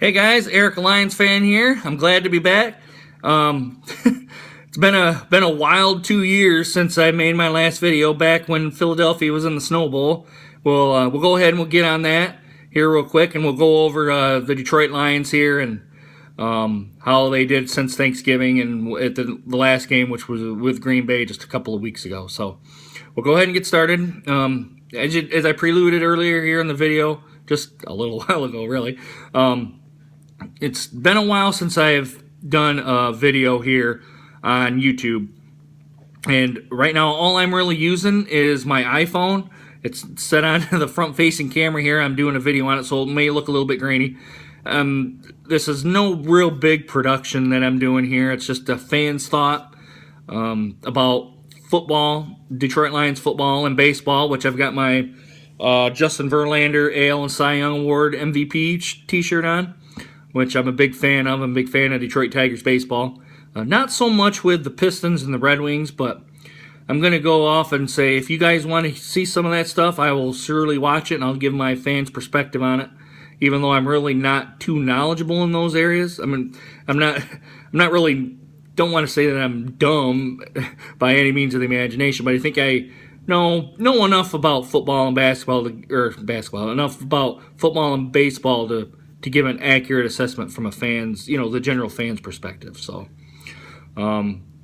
Hey guys, Eric Lions fan here. I'm glad to be back. It's been a wild 2 years since I made my last video back when Philadelphia was in the Snow Bowl. We'll go ahead and we'll get on that here real quick, and we'll go over the Detroit Lions here and how they did since Thanksgiving and at the last game, which was with Green Bay just a couple of weeks ago. So we'll go ahead and get started. As I preluded earlier here in the video, just a little while ago, really. It's been a while since I have done a video here on YouTube, and right now all I'm really using is my iPhone. It's set on the front-facing camera here. I'm doing a video on it, so it may look a little bit grainy. This is no real big production that I'm doing here. It's just a fan's thought about football, Detroit Lions football, and baseball, which I've got my Justin Verlander AL and Cy Young Award MVP t-shirt on, which I'm a big fan of. I'm a big fan of Detroit Tigers baseball. Not so much with the Pistons and the Red Wings, but I'm going to go off and say if you guys want to see some of that stuff, I will surely watch it, and I'll give my fans' perspective on it, even though I'm really not too knowledgeable in those areas. I mean, I'm not really, don't want to say that I'm dumb by any means of the imagination, but I think I know enough about football and basketball, enough about football and baseball to give an accurate assessment from a fan's, the general fan's perspective. So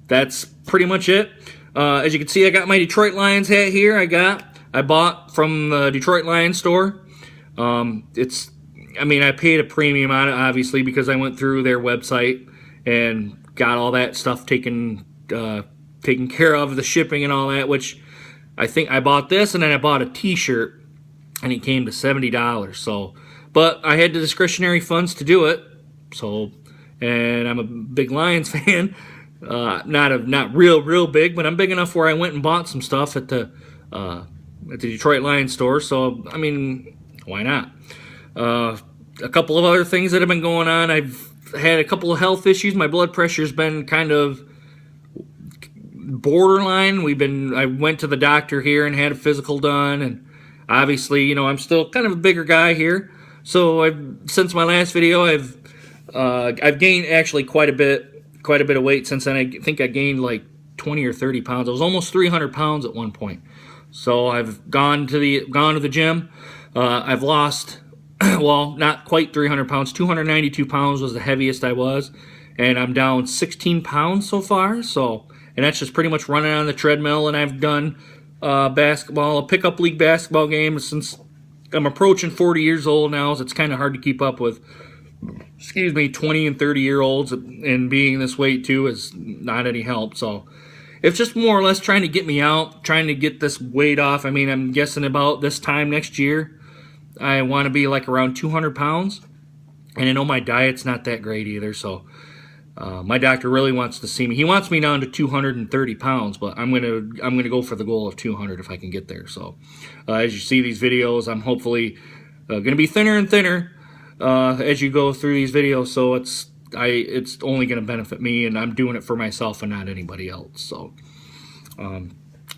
that's pretty much it. As you can see, I got my Detroit Lions hat here. I bought from the Detroit Lions store. I paid a premium on it, obviously, because I went through their website and got all that stuff taken care of, the shipping and all that, which I think I bought this, and then I bought a t-shirt, and it came to $70. So, but I had the discretionary funds to do it. So, and I'm a big Lions fan. Not real big, but I'm big enough where I went and bought some stuff at the Detroit Lions store. So, I mean, why not? A couple of other things that have been going on. I've had a couple of health issues. My blood pressure's been kind of borderline. I went to the doctor here and had a physical done, and obviously, I'm still kind of a bigger guy here. So since my last video, I've gained actually quite a bit of weight since then. I think I gained like 20 or 30 pounds. I was almost 300 pounds at one point. So I've gone to the gym. I've lost, well, not quite 300 pounds. 292 pounds was the heaviest I was, and I'm down 16 pounds so far. So, and that's just pretty much running on the treadmill. And I've done a pickup league basketball game since I'm approaching 40 years old now. So it's kind of hard to keep up with 20 and 30-year-olds, and being this weight too is not any help. So it's just more or less trying to get me out, trying to get this weight off. I mean, I'm guessing about this time next year, I want to be like around 200 pounds. And I know my diet's not that great either, so my doctor really wants to see me. He wants me down to 230 pounds, but I'm gonna go for the goal of 200 if I can get there. So as you see these videos, I'm hopefully gonna be thinner and thinner as you go through these videos. So it's only gonna benefit me, and I'm doing it for myself and not anybody else. So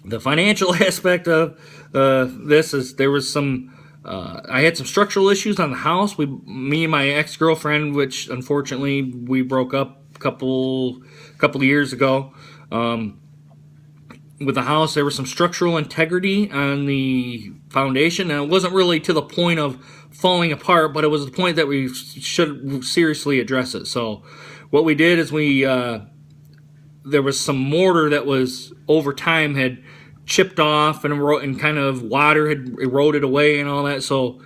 the financial aspect of this is there was some. I had some structural issues on the house. Me and my ex-girlfriend, which unfortunately we broke up a couple of years ago. With the house, there was some structural integrity on the foundation, and it wasn't really to the point of falling apart, but it was the point that we should seriously address it. So what we did is there was some mortar that was over time had chipped off, and kind of water had eroded away and all that. So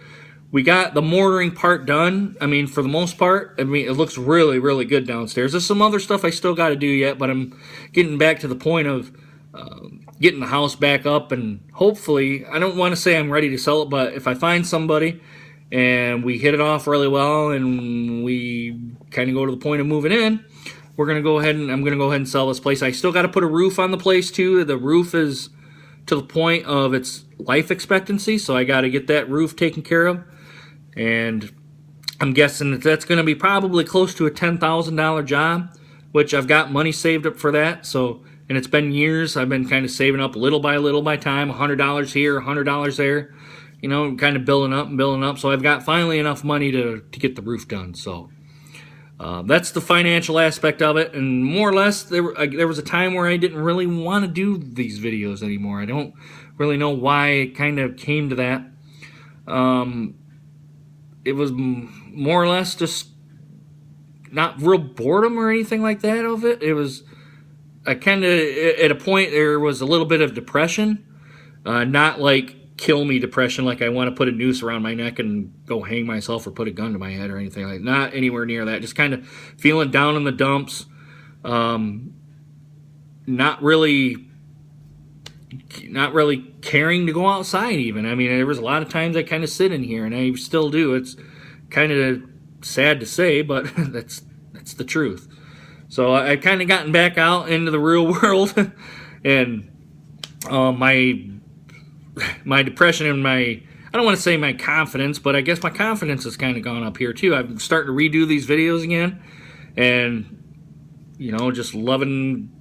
we got the mortaring part done. I mean, for the most part, it looks really, really good downstairs. There's some other stuff I still got to do yet, but I'm getting back to the point of getting the house back up, and hopefully, I don't want to say I'm ready to sell it, but if I find somebody and we hit it off really well and we kind of go to the point of moving in, I'm going to go ahead and sell this place. I still got to put a roof on the place too. The roof is to the point of its life expectancy, so I got to get that roof taken care of, and I'm guessing that's going to be probably close to a $10,000 job, which I've got money saved up for that. So, and it's been years. I've been kind of saving up little by time, $100 here, $100 there, you know, kind of building up and building up. So I've got finally enough money to get the roof done. So that's the financial aspect of it. And more or less, there was a time where I didn't really want to do these videos anymore. I don't really know why it kind of came to that. It was more or less just not real boredom or anything like that of it. It was, I kind of, at a point, there was a little bit of depression. Not like kill me depression, like I want to put a noose around my neck and go hang myself or put a gun to my head or anything like that. Not anywhere near that. Just kind of feeling down in the dumps. Not really caring to go outside even. I mean, there was a lot of times I kind of sit in here, and I still do. It's kind of sad to say, but that's the truth. So I've kind of gotten back out into the real world, and my depression and I don't want to say my confidence, but I guess my confidence has kind of gone up here too. I'm starting to redo these videos again, and you know, just loving.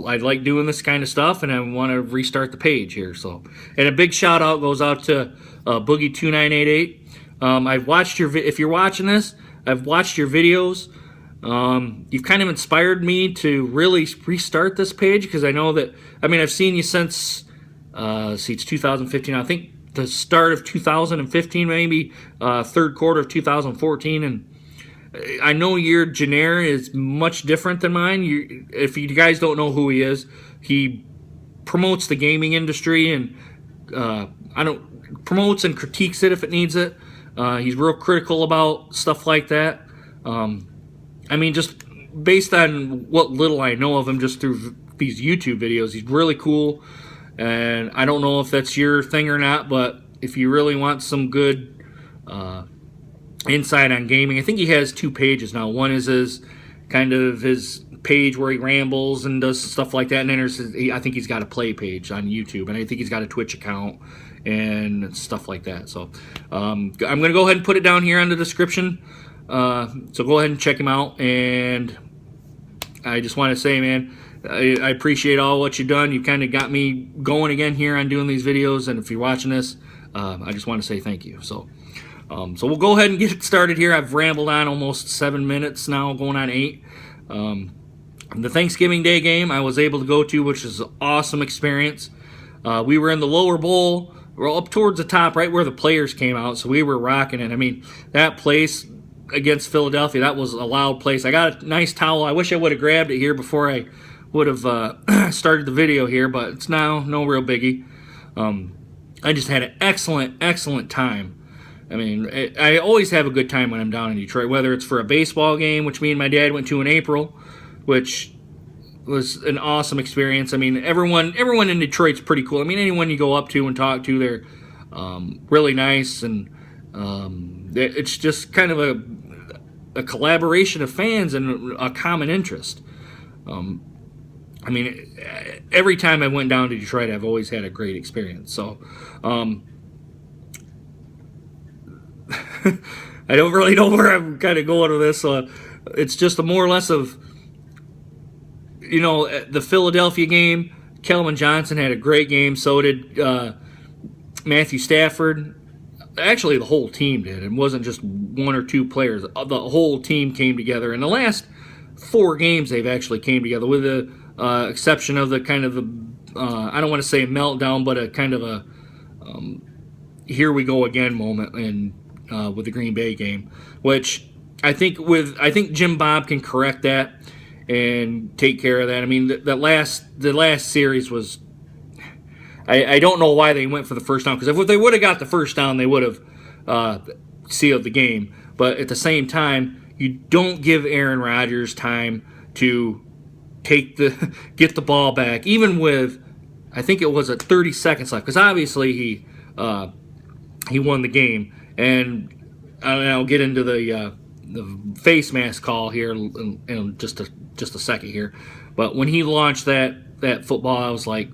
I like doing this kind of stuff, and I want to restart the page here. So, and a big shout out goes out to Boogie2988. I've watched if you're watching this, I've watched your videos. You've kind of inspired me to really restart this page, because I know that, I mean, I've seen you since, it's 2015. I think the start of 2015, maybe third quarter of 2014, and I know your Janair is much different than mine. If you guys don't know who he is, he promotes the gaming industry, and promotes and critiques it if it needs it. He's real critical about stuff like that. I mean, just based on what little I know of him just through these YouTube videos, he's really cool. And I don't know if that's your thing or not, but if you really want some good insight on gaming, I think he has two pages now. One is his page where he rambles and does stuff like that, and then I think he's got a play page on YouTube, and I think he's got a Twitch account and stuff like that. So I'm going to go ahead and put it down here in the description. So go ahead and check him out. And I just want to say, man, I appreciate all what you've done. You kind of got me going again here on doing these videos, and if you're watching this, I just want to say thank you. So we'll go ahead and get it started here. I've rambled on almost 7 minutes now, going on 8. The Thanksgiving Day game I was able to go to, which is an awesome experience. We were in the lower bowl. We're up towards the top, right where the players came out, so we were rocking it. I mean, that place against Philadelphia, that was a loud place. I got a nice towel. I wish I would have grabbed it here before I would have started the video here, but it's now no real biggie. I just had an excellent time. I mean, I always have a good time when I'm down in Detroit, whether it's for a baseball game, which me and my dad went to in April, which was an awesome experience. I mean, everyone in Detroit's pretty cool. I mean, anyone you go up to and talk to, they're really nice, and it's just kind of a collaboration of fans and a common interest. I mean, every time I went down to Detroit, I've always had a great experience. So I don't really know where I'm kind of going with this. It's just a more or less of, you know, the Philadelphia game. Kelvin Johnson had a great game. So did Matthew Stafford. Actually, the whole team did. It wasn't just one or two players. The whole team came together. In the last 4 games, they've actually came together, with the exception of the kind of I don't want to say meltdown, but a kind of a here we go again moment with the Green Bay game, which I think Jim Bob can correct that and take care of that. I mean, the last series was, I don't know why they went for the first down, because if they would have got the first down, they would have sealed the game. But at the same time, you don't give Aaron Rodgers time to get the ball back, even with, I think it was 30 seconds left, because obviously he won the game. And I'll get into the face mask call here in just a second here. But when he launched that football, I was like,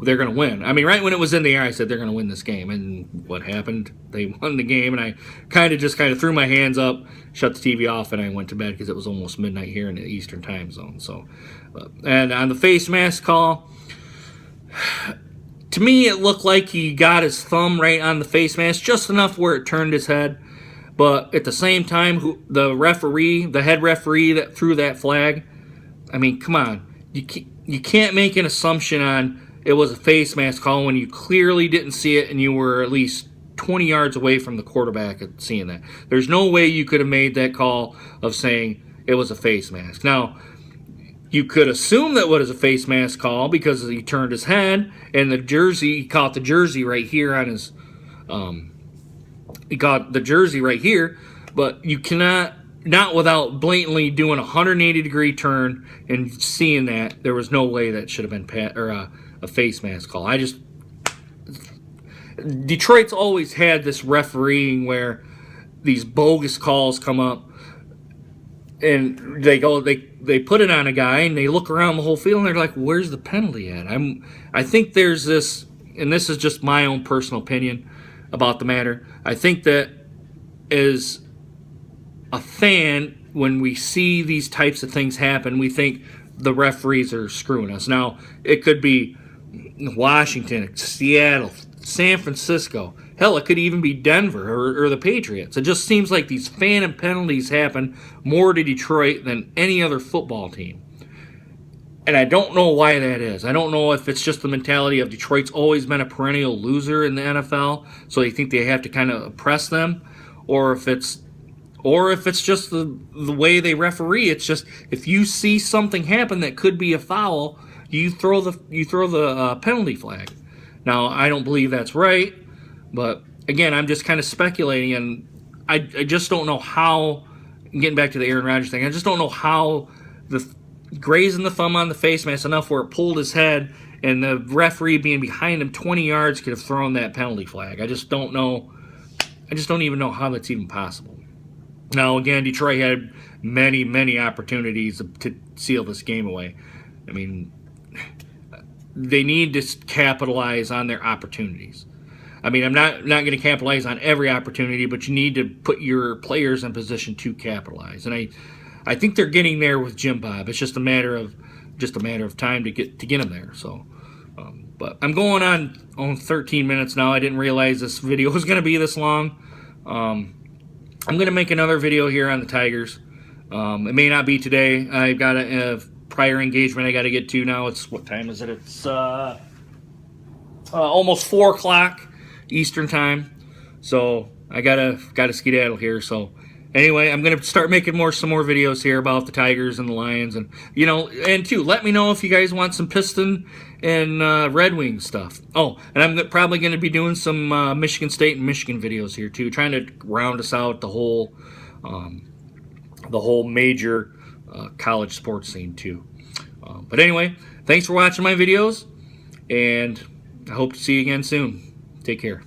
they're going to win. I mean, right when it was in the air, I said they're going to win this game. And what happened? They won the game, and I kind of threw my hands up, shut the TV off, and I went to bed because it was almost midnight here in the Eastern time zone. So, and on the face mask call, to me, it looked like he got his thumb right on the face mask, just enough where it turned his head. But at the same time, the referee, the head referee that threw that flag, I mean, come on. You can't make an assumption on it was a face mask call when you clearly didn't see it and you were at least 20 yards away from the quarterback at seeing that. There's no way you could have made that call of saying it was a face mask. Now, you could assume that was a face mask call because he turned his head and the jersey, he caught the jersey right here on his, he got the jersey right here, but you cannot, not without blatantly doing a 180-degree turn and seeing that, there was no way that should have been a face mask call. Detroit's always had this refereeing where these bogus calls come up and they put it on a guy and they look around the whole field and they're like, where's the penalty at? I think there's this, and this is just my own personal opinion about the matter. I think that as a fan, when we see these types of things happen, we think the referees are screwing us. Now, it could be Washington, Seattle, San Francisco. Hell, it could even be Denver or the Patriots. It just seems like these phantom penalties happen more to Detroit than any other football team. And I don't know why that is. I don't know if it's just the mentality of Detroit's always been a perennial loser in the NFL, so they think they have to kind of oppress them, or if it's just the way they referee. It's just if you see something happen that could be a foul, you throw the penalty flag. Now, I don't believe that's right, but again, I'm just kind of speculating, and I just don't know how, getting back to the Aaron Rodgers thing, I just don't know how grazing the thumb on the face mask enough where it pulled his head and the referee being behind him 20 yards could have thrown that penalty flag. I just don't know. I just don't even know how that's even possible. Now, again, Detroit had many, many opportunities to seal this game away. I mean, they need to capitalize on their opportunities. I mean, I'm not going to capitalize on every opportunity, but you need to put your players in position to capitalize. And I think they're getting there with Jim Bob. It's just a matter of time to get them there. So, but I'm going on 13 minutes now. I didn't realize this video was going to be this long. I'm going to make another video here on the Tigers. It may not be today. I've got a prior engagement I got to get to now. It's, what time is it? It's almost 4 o'clock Eastern time. So I gotta skedaddle here. So anyway, I'm gonna start making some more videos here about the Tigers and the Lions, and and too, let me know if you guys want some Piston and Red Wings stuff. Oh, and I'm probably gonna be doing some Michigan State and Michigan videos here too, trying to round us out the whole major college sports scene too. But anyway, thanks for watching my videos, and I hope to see you again soon. Take care.